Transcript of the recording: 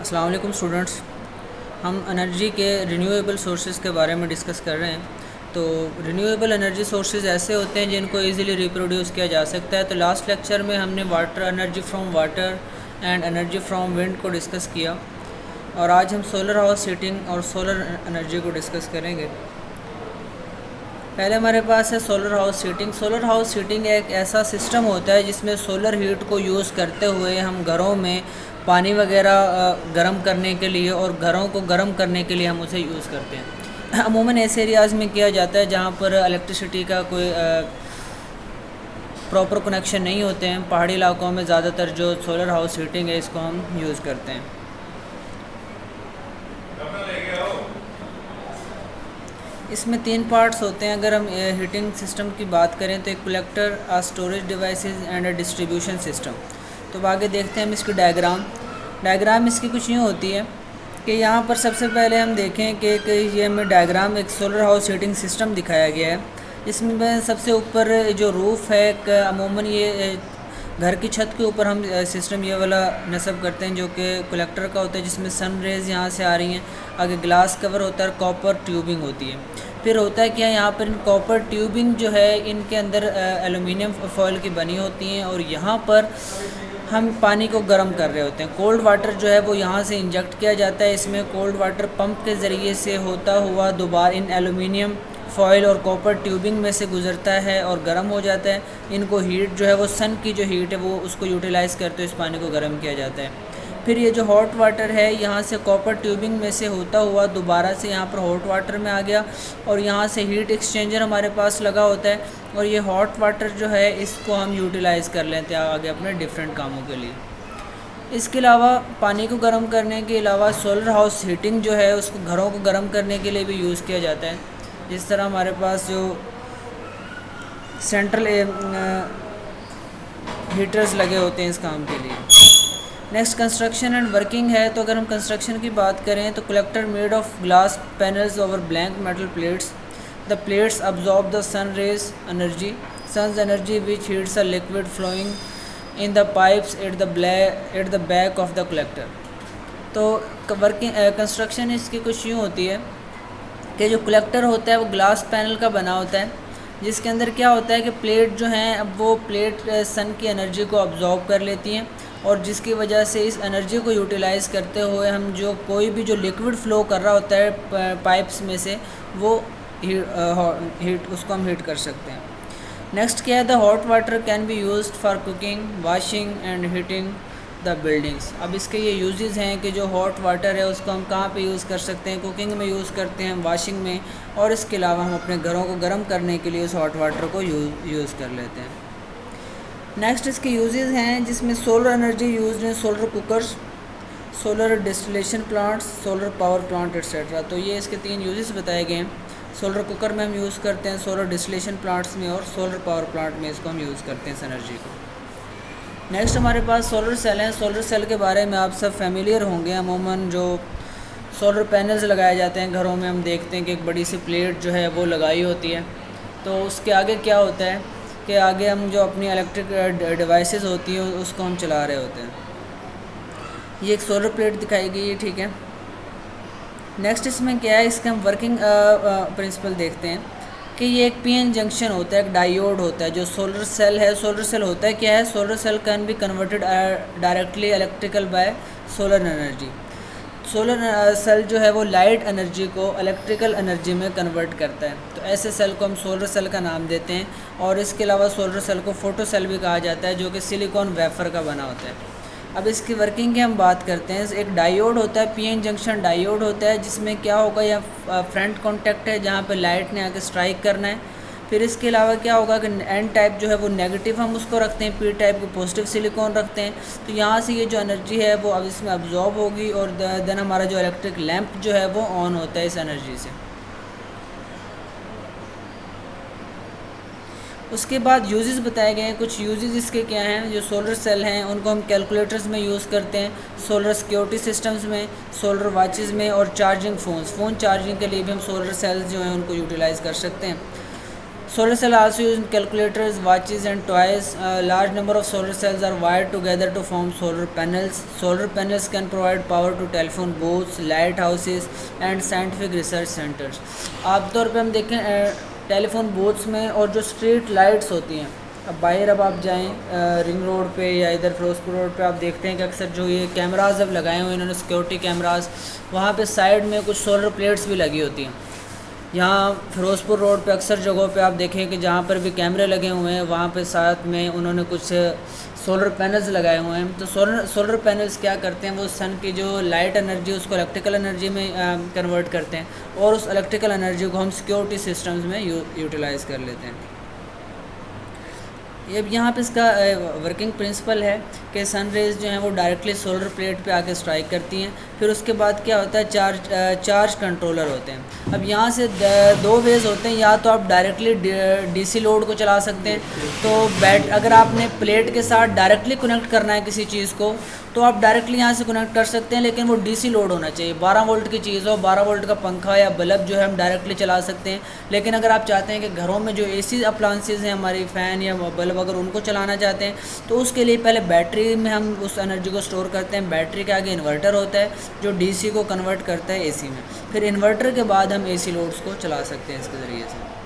अस्सलाम वालेकुम स्टूडेंट्स। हम एनर्जी के रिन्यूएबल सोर्सेज़ के बारे में डिस्कस कर रहे हैं। तो रिन्यूएबल एनर्जी सोर्सेज़ ऐसे होते हैं जिनको इजीली रिप्रोड्यूस किया जा सकता है। तो लास्ट लेक्चर में हमने water energy from water and energy from wind को डिस्कस किया और आज हम सोलर हाउस हीटिंग और सोलर एनर्जी को डिस्कस करेंगे। पहले हमारे पास है solar house heating. Solar house heating एक ऐसा सिस्टम होता है जिसमें सोलर हीट को यूज़ करते हुए हम घरों में पानी वगैरह गर्म करने के लिए और घरों को गर्म करने के लिए हम उसे यूज़ करते हैं। अमूमन ऐसे एरियाज़ में किया जाता है जहाँ पर इलेक्ट्रिसिटी का कोई प्रॉपर कनेक्शन नहीं होते हैं। पहाड़ी इलाकों में ज़्यादातर जो सोलर हाउस हीटिंग है इसको हम यूज़ करते हैं। इसमें 3 पार्ट्स होते हैं। अगर हम हीटिंग सिस्टम की बात करें तो एक collector, storage devices and distribution system. तो अब आगे देखते हैं हम इसकी डायग्राम इसकी कुछ यूँ होती है कि यहाँ पर सबसे पहले हम देखें कि ये हमें डायग्राम एक सोलर हाउस हीटिंग सिस्टम दिखाया गया है। इसमें सबसे ऊपर जो रूफ़ है, अमूमन ये घर की छत के ऊपर हम सिस्टम ये वाला नस्ब करते हैं जो कि कलेक्टर का होता है, जिसमें सन रेज़ यहाँ से आ रही हैं। आगे ग्लास कवर होता है और कॉपर ट्यूबिंग होती है। फिर होता है क्या, यहाँ पर कॉपर ट्यूबिंग जो है इनके अंदर एलुमिनियम फॉयल की बनी होती हैं और यहाँ पर हम पानी को गर्म कर रहे होते हैं। कोल्ड वाटर जो है वो यहाँ से इंजेक्ट किया जाता है। इसमें कोल्ड वाटर पंप के ज़रिए से होता हुआ दोबारा इन एलुमिनियम फॉयल और कॉपर ट्यूबिंग में से गुज़रता है और गर्म हो जाता है। इनको हीट जो है वो सन की जो हीट है वो उसको यूटिलाइज़ करते हुए इस पानी को गर्म किया जाता है। फिर ये जो हॉट वाटर है यहाँ से कॉपर ट्यूबिंग में से होता हुआ दोबारा से यहाँ पर हॉट वाटर में आ गया और यहाँ से हीट एक्सचेंजर हमारे पास लगा होता है और ये हॉट वाटर जो है इसको हम यूटिलाइज़ कर लेते हैं आगे अपने डिफरेंट कामों के लिए। इसके अलावा पानी को गर्म करने के अलावा सोलर हाउस हीटिंग जो है उसको घरों को गर्म करने के लिए भी यूज़ किया जाता है। जिस तरह हमारे पास जो सेंट्रल हीटर्स लगे होते हैं इस काम के लिए। नेक्स्ट कंस्ट्रक्शन एंड वर्किंग है। तो अगर हम कंस्ट्रक्शन की बात करें तो collector made of glass panels over blank metal plates. The plates absorb the sun's energy which heats a liquid flowing in the pipes at the back of the collector। तो working construction इसकी कुछ यूँ होती है कि जो collector होता है वो ग्लास पैनल का बना होता है, जिसके अंदर क्या होता है कि प्लेट जो हैं अब वो प्लेट सन की एनर्जी को अब्जॉर्ब कर लेती हैं और जिसकी वजह से इस एनर्जी को यूटिलाइज़ करते हुए हम जो कोई भी जो लिक्विड फ़्लो कर रहा होता है पाइप्स में से वो हीट उसको हम हीट कर सकते हैं। नेक्स्ट क्या है, the hot water can be used for cooking, washing and heating the buildings. अब इसके ये यूजेस हैं कि जो हॉट वाटर है उसको हम कहाँ पे यूज़ कर सकते हैं, कुकिंग में यूज़ करते हैं, वॉशिंग में, और इसके अलावा हम अपने घरों को गर्म करने के लिए उस हॉट वाटर को यूज़ कर लेते हैं। नेक्स्ट इसके यूजेस हैं जिसमें सोलर एनर्जी यूज हैं, solar cookers, solar distillation plants, solar power plant etcetera. तो ये इसके 3 यूजेस बताए गए हैं। सोलर कुकर में हम यूज़ करते हैं, सोलर डिस्टिलेशन प्लांट्स में और सोलर पावर प्लांट में इसको हम यूज़ करते हैं इस एनर्जी को। नेक्स्ट हमारे पास सोलर सेल हैं। सोलर सेल के बारे में आप सब फेमिलियर होंगे। अमूमन जो सोलर पैनल्स लगाए जाते हैं घरों में, हम देखते हैं कि एक बड़ी सी प्लेट जो है वो लगाई होती है। तो उसके आगे क्या होता है कि आगे हम जो अपनी इलेक्ट्रिक डिवाइसेस होती हैं उसको हम चला रहे होते हैं। ये एक सोलर प्लेट दिखाई गई है, ठीक है। नेक्स्ट इसमें क्या है, इसके हम वर्किंग प्रिंसिपल देखते हैं कि ये एक पीएन जंक्शन होता है, एक डायोड होता है। जो सोलर सेल है, सोलर सेल होता है क्या है, solar cell can be converted directly electrical by solar energy. Solar cell जो है वो लाइट एनर्जी को इलेक्ट्रिकल एनर्जी में कन्वर्ट करता है। तो ऐसे सेल को हम सोलर सेल का नाम देते हैं। और इसके अलावा सोलर सेल को फोटो सेल भी कहा जाता है जो कि सिलिकॉन वेफर का बना होता है। अब इसकी वर्किंग की हम बात करते हैं। एक डायोड होता है, पीएन जंक्शन डायोड होता है, जिसमें क्या होगा, यह फ्रंट कॉन्टैक्ट है जहाँ पे लाइट ने आके स्ट्राइक करना है। फिर इसके अलावा क्या होगा कि एन टाइप जो है वो नेगेटिव हम उसको रखते हैं, पी टाइप को पॉजिटिव सिलिकॉन रखते हैं। तो यहाँ से ये जो एनर्जी है वो अब इसमें अब्जॉर्ब होगी और देन हमारा जो इलेक्ट्रिक लैंप जो है वो ऑन होता है इस एनर्जी से। उसके बाद यूजेस बताए गए हैं। कुछ यूजेस इसके क्या हैं, जो सोलर सेल हैं उनको हम कैलकुलेटर्स में यूज़ करते हैं, सोलर सिक्योरिटी सिस्टम्स में, सोलर वॉचेस में और चार्जिंग फ़ोन चार्जिंग के लिए भी हम सोलर सेल्स जो हैं उनको यूटिलाइज़ कर सकते हैं। Solar cell also used in calculators, watches and toys. A large number of solar cells are wired together to form solar panels. Solar panels can provide power to telephone booths, lighthouses and scientific research centers. आमतौर पे हम देखें telephone booths में और जो street lights होती हैं, अब बाहर अब आप जाएं रिंग रोड पे या इधर फिरोजपुर रोड पे, आप देखते हैं कि अक्सर जो ये कैमराज अब लगाए हुए हैं इन्होंने सिक्योरिटी कैमराज, वहाँ पे साइड में कुछ सोलर प्लेट्स भी लगी होती हैं। यहाँ फिरोज़पुर रोड पे अक्सर जगहों पे आप देखें कि जहाँ पर भी कैमरे लगे हुए हैं वहाँ पे साथ में उन्होंने कुछ सोलर पैनल्स लगाए हुए हैं। तो सोलर पैनल्स क्या करते हैं, वो सन की जो लाइट एनर्जी उसको इलेक्ट्रिकल एनर्जी में कन्वर्ट करते हैं और उस इलेक्ट्रिकल एनर्जी को हम सिक्योरिटी सिस्टम्स में यूटिलाइज़ कर लेते हैं। ये यहाँ पे इसका वर्किंग प्रिंसिपल है कि सन रेज़ जो हैं वो डायरेक्टली सोलर प्लेट पे आके स्ट्राइक करती हैं। फिर उसके बाद क्या होता है, चार्ज कंट्रोलर होते हैं। अब यहाँ से दो वेज होते हैं, या तो आप डायरेक्टली डीसी लोड को चला सकते हैं, तो अगर आपने प्लेट के साथ डायरेक्टली कनेक्ट करना है किसी चीज़ को तो आप डायरेक्टली यहाँ से कनेक्ट कर सकते हैं, लेकिन वो डीसी लोड होना चाहिए। 12 वोल्ट की चीज़ हो, 12 वोल्ट का पंखा या बल्ब जो है हम डायरेक्टली चला सकते हैं। लेकिन अगर आप चाहते हैं कि घरों में जो एसी अप्लायंसेस हैं हमारी फ़ैन या बल्ब, अगर उनको चलाना चाहते हैं तो उसके लिए पहले बैटरी में हम उस एनर्जी को स्टोर करते हैं। बैटरी के आगे इन्वर्टर होता है जो डीसी को कन्वर्ट करता है एसी में। फिर इन्वर्टर के बाद हम एसी लोड्स को चला सकते हैं इसके ज़रिए से।